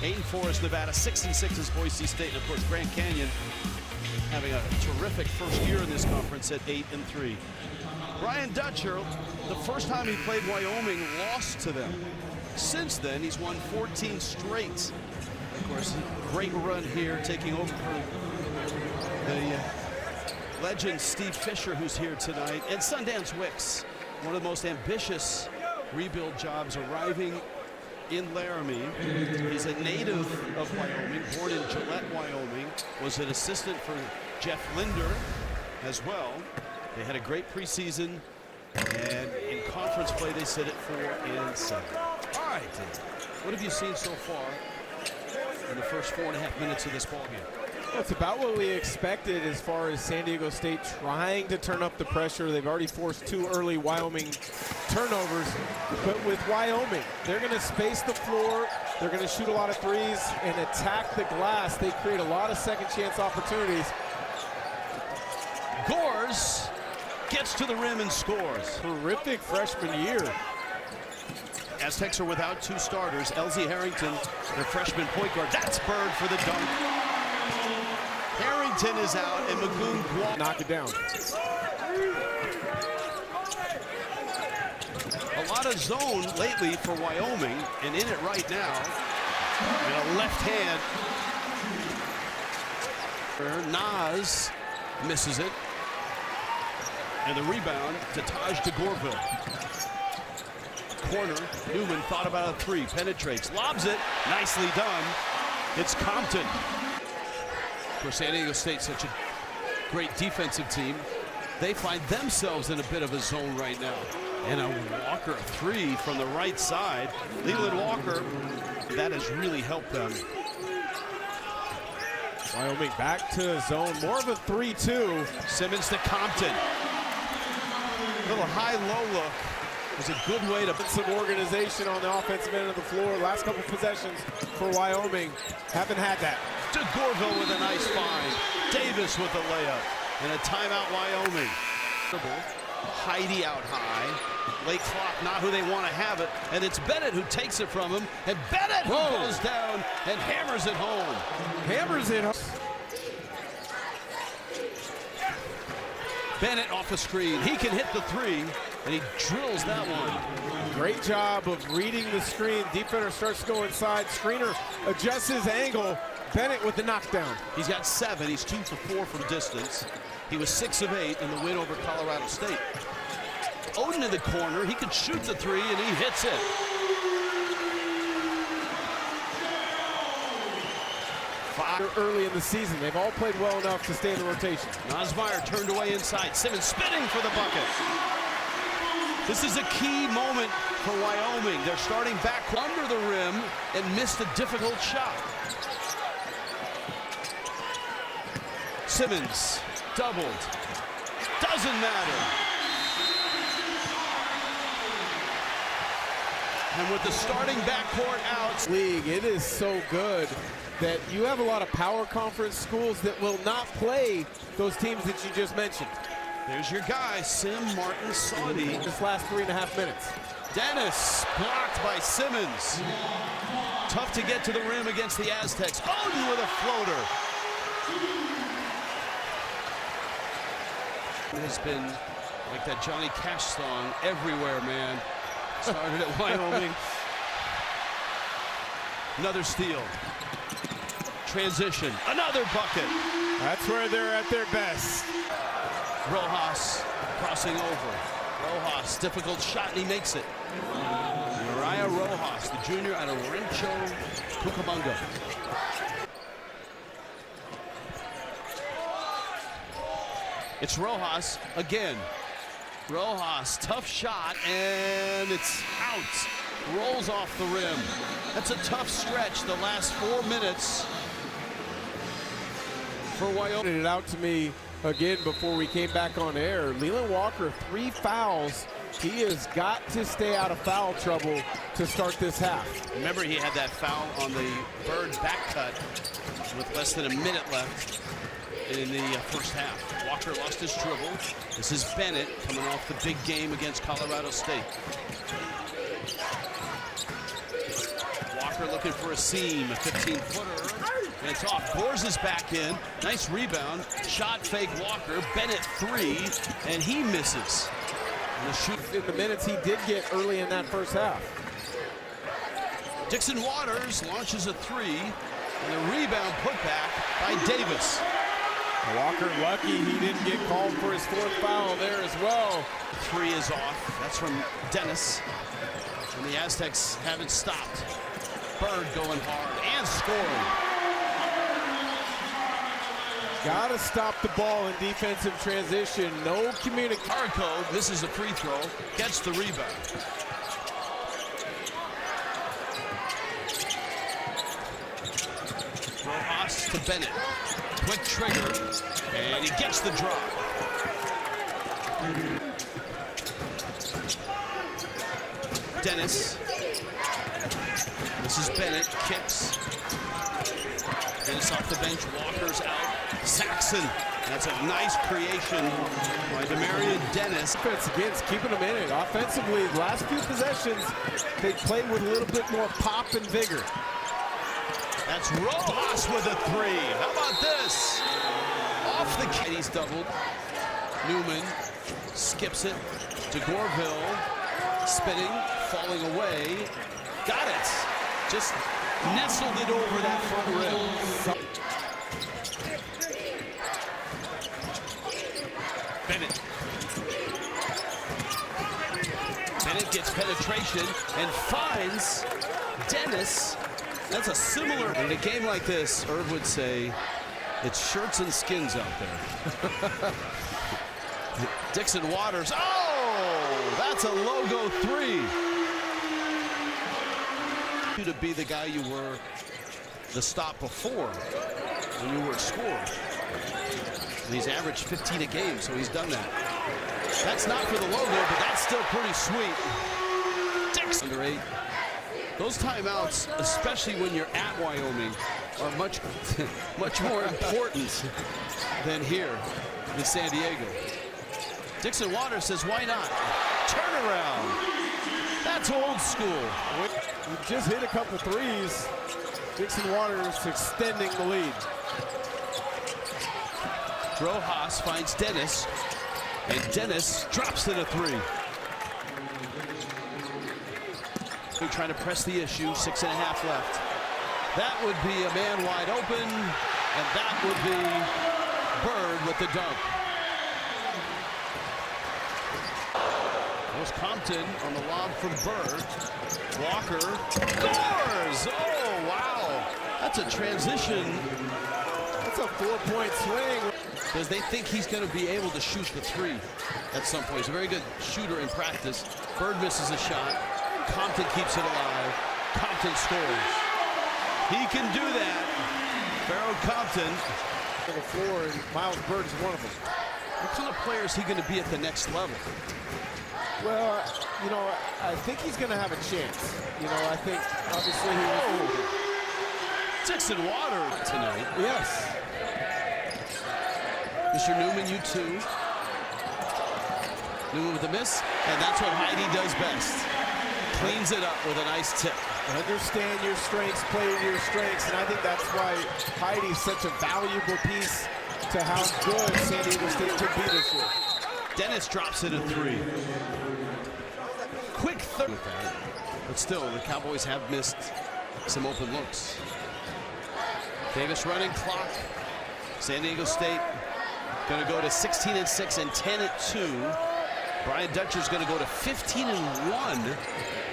8-4 is Nevada, 6-6 is Boise State, and of course Grand Canyon having a terrific first year in this conference at 8-3. Brian Dutcher, the first time he played Wyoming, lost to them. Since then, he's won 14 straight. Of course, great run here, taking over for the legend Steve Fisher, who's here tonight, and Sundance Wicks, one of the most ambitious rebuild jobs, arriving in Laramie. He's a native of Wyoming, born in Gillette, Wyoming, was an assistant for Jeff Linder as well. They had a great preseason, and in conference play they sit at 4-7. All right, what have you seen so far in the first 4.5 minutes of this ball game? Well, it's about what we expected as far as San Diego State trying to turn up the pressure. They've already forced 2 early Wyoming turnovers, but with Wyoming, they're going to space the floor, they're going to shoot a lot of threes and attack the glass. They create a lot of second chance opportunities. Gores gets to the rim and scores. Terrific freshman year. Aztecs are without 2 starters. Elsie Harrington, their freshman point guard. That's Bird for the dunk. Harrington is out, and Magoon knock it down. A lot of zone lately for Wyoming, and in it right now. And a left hand. Nas misses it. And the rebound to Taj DeGorville. Corner, Newman thought about a 3, penetrates, lobs it, nicely done. It's Compton. For San Diego State, such a great defensive team, they find themselves in a bit of a zone right now. And a Walker 3 from the right side. Leland Walker, that has really helped them. Wyoming back to zone, more of a 3-2. Simmons to Compton. Little high-low look is a good way to put some organization on the offensive end of the floor. Last couple possessions for Wyoming haven't had that. DeGorville with a nice find. Davis with a layup. And a timeout, Wyoming. Heidi out high. Late clock, not who they want to have it. And it's Bennett who takes it from him. And Bennett goes down and hammers it home. Hammers it home. Bennett off a screen. He can hit the 3, and he drills that one. Great job of reading the screen. Defender starts to go inside. Screener adjusts his angle. Bennett with the knockdown. He's got 7. He's 2 for 4 from distance. He was 6 of 8 in the win over Colorado State. Oden in the corner. He could shoot the 3, and he hits it. Early in the season, they've all played well enough to stay in the rotation. Nosmeyer turned away inside. Simmons spinning for the bucket. This is a key moment for Wyoming. They're starting back under the rim and missed a difficult shot. Simmons doubled. Doesn't matter. And with the starting backcourt out. League, it is so good that you have a lot of power conference schools that will not play those teams that you just mentioned. There's your guy, Sim Martin Saudi. This last 3.5 minutes. Dennis blocked by Simmons. Tough to get to the rim against the Aztecs. Oden with a floater. It has been like that Johnny Cash song everywhere, man. Started at Wyoming. Another steal. Transition. Another bucket. That's where they're at their best. Rojas crossing over. Rojas, difficult shot, and he makes it. Uriah Rojas, the junior out of Rancho Cucamonga. It's Rojas again. Rojas, tough shot, and it's out. Rolls off the rim. That's a tough stretch the last 4 minutes for Wyoming. It out to me again before we came back on air. Leland Walker, 3 fouls. He has got to stay out of foul trouble to start this half. Remember, he had that foul on the Bird back cut with less than a minute left in the first half. Walker lost his dribble. This is Bennett coming off the big game against Colorado State. Walker looking looking for a seam, a 15-footer, and it's off. Gores is back in. Nice rebound. Shot fake Walker. Bennett three, and he misses. And the shoot In the minutes he did get early in that first half. Dixon Waters launches a three, and a rebound put back by Davis. Walker lucky he didn't get called for his fourth foul there as well. Three is off. That's from Dennis. And the Aztecs haven't stopped. Bird going hard and scoring. Gotta stop the ball in defensive transition. No communication. Arco misses a free throw, gets the rebound. Rojas to Bennett. Quick trigger, and he gets the drop. Dennis. This is Bennett, kicks. Dennis off the bench, Walker's out. Saxon, that's a nice creation by Demarion Dennis. Defense against keeping them in it. Offensively, the last few possessions, they played with a little bit more pop and vigor. That's Rojas with a three. How about this? Off the kid, he's doubled. Newman skips it to Goreville. Spinning, falling away. Got it. Just nestled it over that front rim. Bennett. Bennett gets penetration and finds Dennis. That's a similar, in a game like this, Irv would say, it's shirts and skins out there. Dixon Waters, oh, that's a logo three. To be the guy you were the stop before when you were scored. And he's averaged 15 a game, so he's done that. That's not for the logo, but that's still pretty sweet. Dixon under 8. Those timeouts, especially when you're at Wyoming, are much, much more important than here in San Diego. Dixon Waters says, why not? Turnaround. That's old school. He just hit a couple threes. Dixon Waters extending the lead. Rojas finds Dennis, and Dennis drops in a three. We're trying to press the issue, 6.5 left. That would be a man wide open, and that would be Bird with the dunk. That was Compton on the lob from Bird. Walker scores! Oh, wow. That's a transition. That's a 4-point swing. Because they think he's going to be able to shoot the three at some point. He's a very good shooter in practice. Bird misses a shot. Compton keeps it alive. Compton scores. He can do that. Pharaoh Compton. On the floor, and Miles Bird is one of them. What kind of player is he going to be at the next level? Well, you know, I think he's going to have a chance. You know, I think obviously he was. Dixon Water tonight. Yes. Mr. Newman, you too. Newman with the miss, and that's what Heidi does best. Cleans it up with a nice tip. Understand your strengths, play to your strengths, and I think that's why Heidi's such a valuable piece to how good San Diego State could be this year. Dennis drops in a three. Quick third. But still, the Cowboys have missed some open looks. Davis running clock. San Diego State going to go to 16-6 and 10-2. Brian Dutcher's going to go to 15-1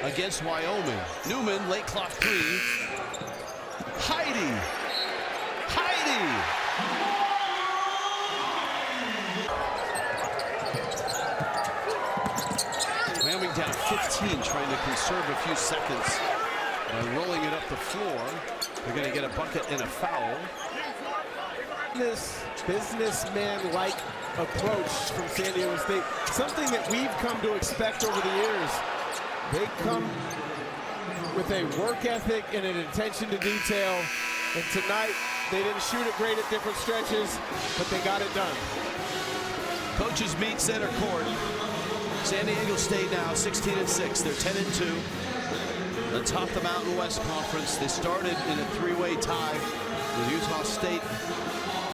against Wyoming. Newman, late clock three. Heidi. Wyoming down 15, trying to conserve a few seconds by rolling it up the floor. They're going to get a bucket and a foul. This businessman-like approach from San Diego State, something that we've come to expect over the years. They come with a work ethic and an attention to detail, and tonight they didn't shoot it great at different stretches, but they got it done. Coaches meet center court. San Diego State now 16-6. They're 10-2. atop the Mountain West Conference. They started in a three-way tie with Utah State